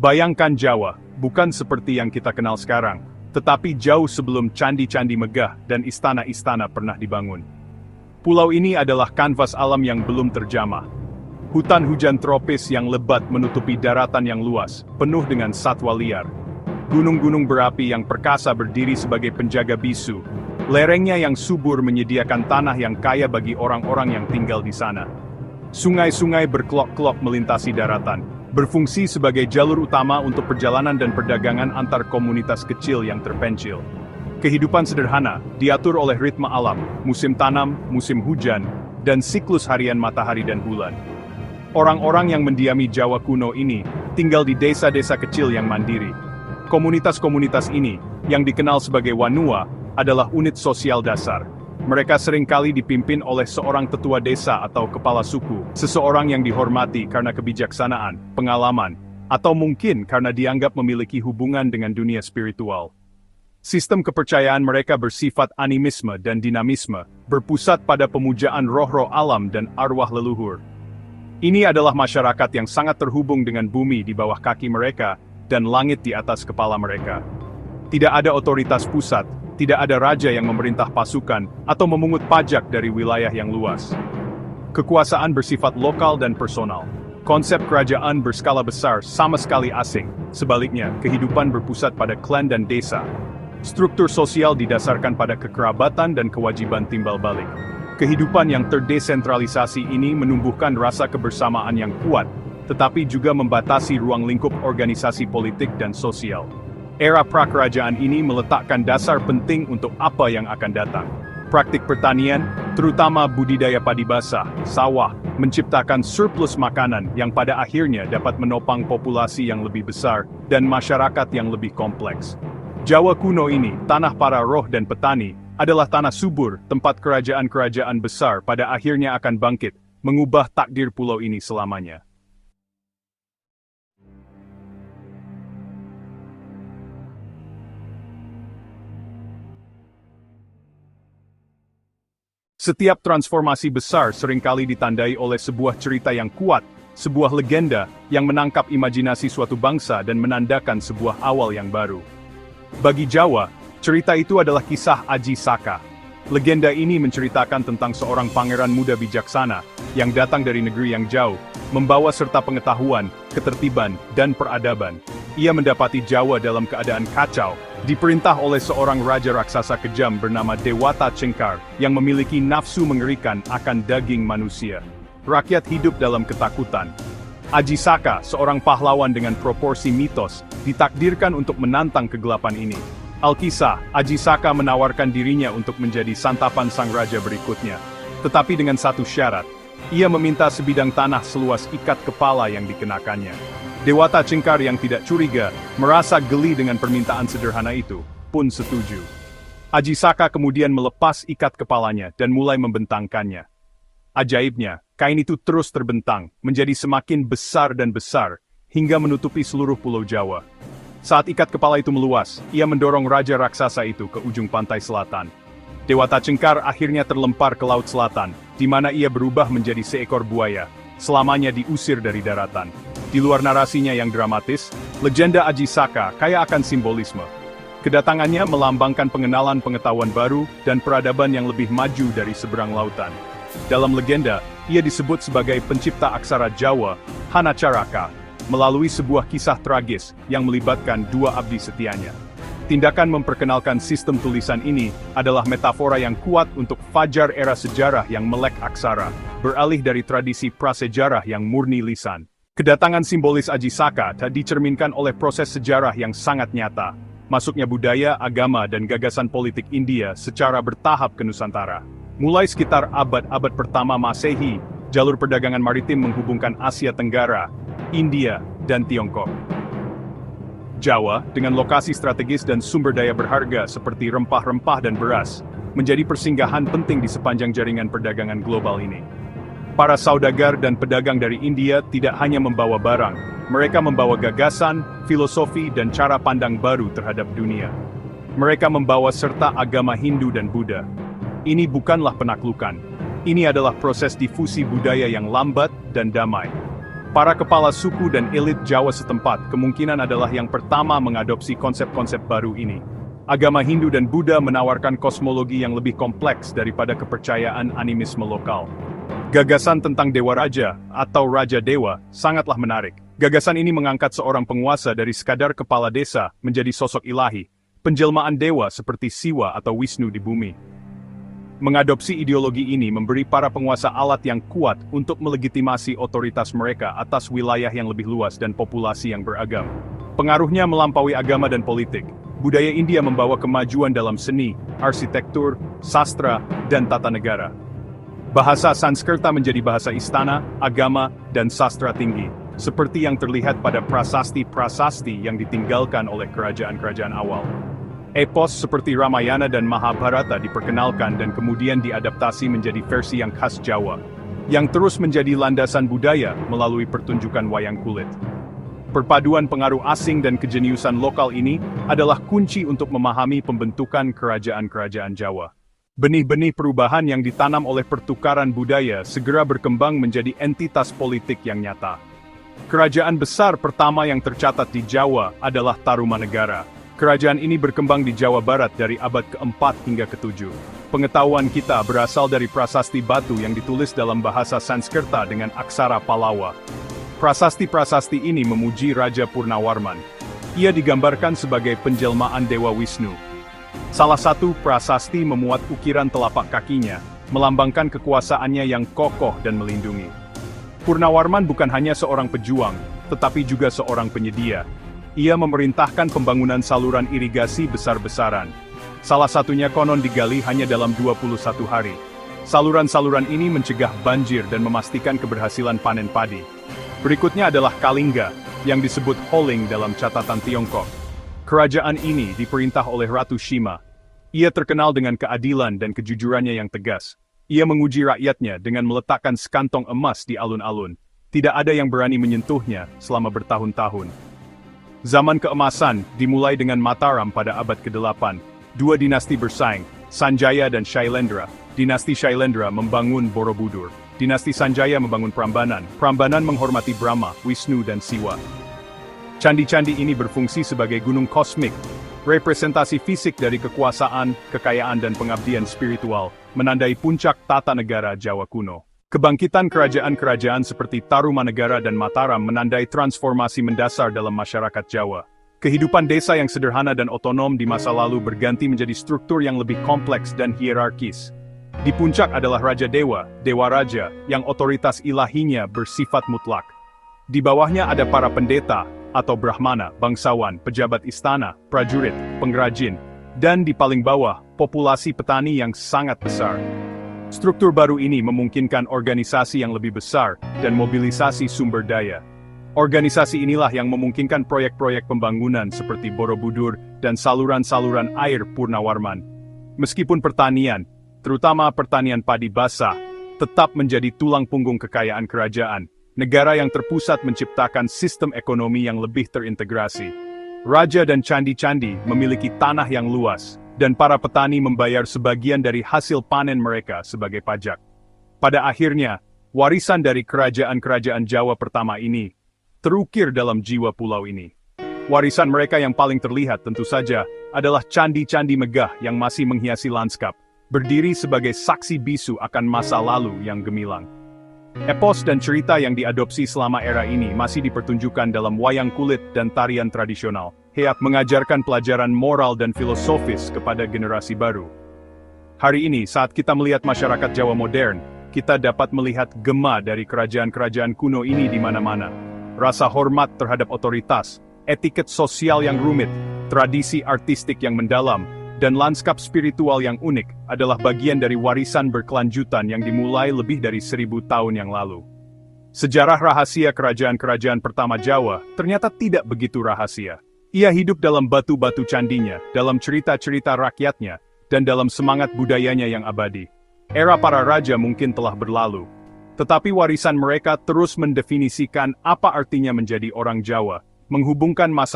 Bayangkan Jawa, bukan seperti yang kita kenal sekarang, tetapi jauh sebelum candi-candi megah dan istana-istana pernah dibangun. Pulau ini adalah kanvas alam yang belum terjamah. Hutan hujan tropis yang lebat menutupi daratan yang luas, penuh dengan satwa liar. Gunung-gunung berapi yang perkasa berdiri sebagai penjaga bisu. Lerengnya yang subur menyediakan tanah yang kaya bagi orang-orang yang tinggal di sana. Sungai-sungai berkelok-kelok melintasi daratan, berfungsi sebagai jalur utama untuk perjalanan dan perdagangan antar komunitas kecil yang terpencil. Kehidupan sederhana, diatur oleh ritme alam, musim tanam, musim hujan, dan siklus harian matahari dan bulan. Orang-orang yang mendiami Jawa kuno ini, tinggal di desa-desa kecil yang mandiri. Komunitas-komunitas ini, yang dikenal sebagai Wanua, adalah unit sosial dasar. Mereka seringkali dipimpin oleh seorang tetua desa atau kepala suku, seseorang yang dihormati karena kebijaksanaan, pengalaman, atau mungkin karena dianggap memiliki hubungan dengan dunia spiritual. Sistem kepercayaan mereka bersifat animisme dan dinamisme, berpusat pada pemujaan roh-roh alam dan arwah leluhur. Ini adalah masyarakat yang sangat terhubung dengan bumi di bawah kaki mereka dan langit di atas kepala mereka. Tidak ada otoritas pusat, tidak ada raja yang memerintah pasukan atau memungut pajak dari wilayah yang luas. Kekuasaan bersifat lokal dan personal. Konsep kerajaan berskala besar sama sekali asing. Sebaliknya, kehidupan berpusat pada klan dan desa. Struktur sosial didasarkan pada kekerabatan dan kewajiban timbal balik. Kehidupan yang terdesentralisasi ini menumbuhkan rasa kebersamaan yang kuat, tetapi juga membatasi ruang lingkup organisasi politik dan sosial. Era prakerajaan ini meletakkan dasar penting untuk apa yang akan datang. Praktik pertanian, terutama budidaya padi basah, sawah, menciptakan surplus makanan yang pada akhirnya dapat menopang populasi yang lebih besar dan masyarakat yang lebih kompleks. Jawa kuno ini, tanah para roh dan petani, adalah tanah subur, tempat kerajaan-kerajaan besar pada akhirnya akan bangkit, mengubah takdir pulau ini selamanya. Setiap transformasi besar seringkali ditandai oleh sebuah cerita yang kuat, sebuah legenda yang menangkap imajinasi suatu bangsa dan menandakan sebuah awal yang baru. Bagi Jawa, cerita itu adalah kisah Aji Saka. Legenda ini menceritakan tentang seorang pangeran muda bijaksana yang datang dari negeri yang jauh, membawa serta pengetahuan, ketertiban, dan peradaban. Ia mendapati Jawa dalam keadaan kacau, diperintah oleh seorang raja raksasa kejam bernama Dewata Cengkar yang memiliki nafsu mengerikan akan daging manusia. Rakyat hidup dalam ketakutan. Aji Saka, seorang pahlawan dengan proporsi mitos, ditakdirkan untuk menantang kegelapan ini. Alkisah, Aji Saka menawarkan dirinya untuk menjadi santapan sang raja berikutnya. Tetapi dengan satu syarat, ia meminta sebidang tanah seluas ikat kepala yang dikenakannya. Dewata Cengkar yang tidak curiga, merasa geli dengan permintaan sederhana itu, pun setuju. Aji Saka kemudian melepas ikat kepalanya dan mulai membentangkannya. Ajaibnya, kain itu terus terbentang, menjadi semakin besar dan besar, hingga menutupi seluruh pulau Jawa. Saat ikat kepala itu meluas, ia mendorong raja raksasa itu ke ujung pantai selatan. Dewata Cengkar akhirnya terlempar ke laut selatan, di mana ia berubah menjadi seekor buaya, selamanya diusir dari daratan. Di luar narasinya yang dramatis, legenda Aji Saka kaya akan simbolisme. Kedatangannya melambangkan pengenalan pengetahuan baru dan peradaban yang lebih maju dari seberang lautan. Dalam legenda, ia disebut sebagai pencipta aksara Jawa, Hanacaraka, melalui sebuah kisah tragis yang melibatkan dua abdi setianya. Tindakan memperkenalkan sistem tulisan ini adalah metafora yang kuat untuk fajar era sejarah yang melek aksara, beralih dari tradisi prasejarah yang murni lisan. Kedatangan simbolis Aji Saka tak dicerminkan oleh proses sejarah yang sangat nyata, masuknya budaya, agama, dan gagasan politik India secara bertahap ke Nusantara. Mulai sekitar abad-abad pertama Masehi, jalur perdagangan maritim menghubungkan Asia Tenggara, India, dan Tiongkok. Jawa, dengan lokasi strategis dan sumber daya berharga seperti rempah-rempah dan beras, menjadi persinggahan penting di sepanjang jaringan perdagangan global ini. Para saudagar dan pedagang dari India tidak hanya membawa barang, mereka membawa gagasan, filosofi, dan cara pandang baru terhadap dunia. Mereka membawa serta agama Hindu dan Buddha. Ini bukanlah penaklukan. Ini adalah proses difusi budaya yang lambat dan damai. Para kepala suku dan elit Jawa setempat kemungkinan adalah yang pertama mengadopsi konsep-konsep baru ini. Agama Hindu dan Buddha menawarkan kosmologi yang lebih kompleks daripada kepercayaan animisme lokal. Gagasan tentang Dewa Raja atau Raja Dewa sangatlah menarik. Gagasan ini mengangkat seorang penguasa dari sekadar kepala desa menjadi sosok ilahi, penjelmaan dewa seperti Siwa atau Wisnu di bumi. Mengadopsi ideologi ini memberi para penguasa alat yang kuat untuk melegitimasi otoritas mereka atas wilayah yang lebih luas dan populasi yang beragam. Pengaruhnya melampaui agama dan politik. Budaya India membawa kemajuan dalam seni, arsitektur, sastra, dan tata negara. Bahasa Sanskerta menjadi bahasa istana, agama, dan sastra tinggi, seperti yang terlihat pada prasasti-prasasti yang ditinggalkan oleh kerajaan-kerajaan awal. Epos seperti Ramayana dan Mahabharata diperkenalkan dan kemudian diadaptasi menjadi versi yang khas Jawa, yang terus menjadi landasan budaya melalui pertunjukan wayang kulit. Perpaduan pengaruh asing dan kejeniusan lokal ini adalah kunci untuk memahami pembentukan kerajaan-kerajaan Jawa. Benih-benih perubahan yang ditanam oleh pertukaran budaya segera berkembang menjadi entitas politik yang nyata. Kerajaan besar pertama yang tercatat di Jawa adalah Tarumanegara. Kerajaan ini berkembang di Jawa Barat dari abad ke-4 hingga ke-7. Pengetahuan kita berasal dari prasasti batu yang ditulis dalam bahasa Sanskerta dengan aksara Pallawa. Prasasti-prasasti ini memuji Raja Purnawarman. Ia digambarkan sebagai penjelmaan Dewa Wisnu. Salah satu prasasti memuat ukiran telapak kakinya, melambangkan kekuasaannya yang kokoh dan melindungi. Purnawarman bukan hanya seorang pejuang, tetapi juga seorang penyedia. Ia memerintahkan pembangunan saluran irigasi besar-besaran. Salah satunya konon digali hanya dalam 21 hari. Saluran-saluran ini mencegah banjir dan memastikan keberhasilan panen padi. Berikutnya adalah Kalingga, yang disebut Holing dalam catatan Tiongkok. Kerajaan ini diperintah oleh Ratu Shima. Ia terkenal dengan keadilan dan kejujurannya yang tegas. Ia menguji rakyatnya dengan meletakkan sekantong emas di alun-alun. Tidak ada yang berani menyentuhnya selama bertahun-tahun. Zaman keemasan dimulai dengan Mataram pada abad ke-8. Dua dinasti bersaing, Sanjaya dan Shailendra. Dinasti Shailendra membangun Borobudur. Dinasti Sanjaya membangun Prambanan. Prambanan menghormati Brahma, Wisnu dan Siwa. Candi-candi ini berfungsi sebagai gunung kosmik, representasi fisik dari kekuasaan, kekayaan dan pengabdian spiritual, menandai puncak tata negara Jawa kuno. Kebangkitan kerajaan-kerajaan seperti Tarumanegara dan Mataram menandai transformasi mendasar dalam masyarakat Jawa. Kehidupan desa yang sederhana dan otonom di masa lalu berganti menjadi struktur yang lebih kompleks dan hierarkis. Di puncak adalah Raja Dewa, Dewa Raja, yang otoritas ilahinya bersifat mutlak. Di bawahnya ada para pendeta, atau Brahmana, bangsawan, pejabat istana, prajurit, pengrajin, dan di paling bawah, populasi petani yang sangat besar. Struktur baru ini memungkinkan organisasi yang lebih besar dan mobilisasi sumber daya. Organisasi inilah yang memungkinkan proyek-proyek pembangunan seperti Borobudur dan saluran-saluran air Purnawarman. Meskipun pertanian, terutama pertanian padi basah, tetap menjadi tulang punggung kekayaan kerajaan, negara yang terpusat menciptakan sistem ekonomi yang lebih terintegrasi. Raja dan candi-candi memiliki tanah yang luas, dan para petani membayar sebagian dari hasil panen mereka sebagai pajak. Pada akhirnya, warisan dari kerajaan-kerajaan Jawa pertama ini terukir dalam jiwa pulau ini. Warisan mereka yang paling terlihat tentu saja adalah candi-candi megah yang masih menghiasi lanskap, berdiri sebagai saksi bisu akan masa lalu yang gemilang. Epos dan cerita yang diadopsi selama era ini masih dipertunjukkan dalam wayang kulit dan tarian tradisional. Heak mengajarkan pelajaran moral dan filosofis kepada generasi baru. Hari ini, saat kita melihat masyarakat Jawa modern, kita dapat melihat gema dari kerajaan-kerajaan kuno ini di mana-mana. Rasa hormat terhadap otoritas, etiket sosial yang rumit, tradisi artistik yang mendalam, dan lanskap spiritual yang unik adalah bagian dari warisan berkelanjutan yang dimulai lebih dari 1000 tahun yang lalu. Sejarah rahasia kerajaan-kerajaan pertama Jawa ternyata tidak begitu rahasia. Ia hidup dalam batu-batu candinya, dalam cerita-cerita rakyatnya, dan dalam semangat budayanya yang abadi. Era para raja mungkin telah berlalu, tetapi warisan mereka terus mendefinisikan apa artinya menjadi orang Jawa, menghubungkan masa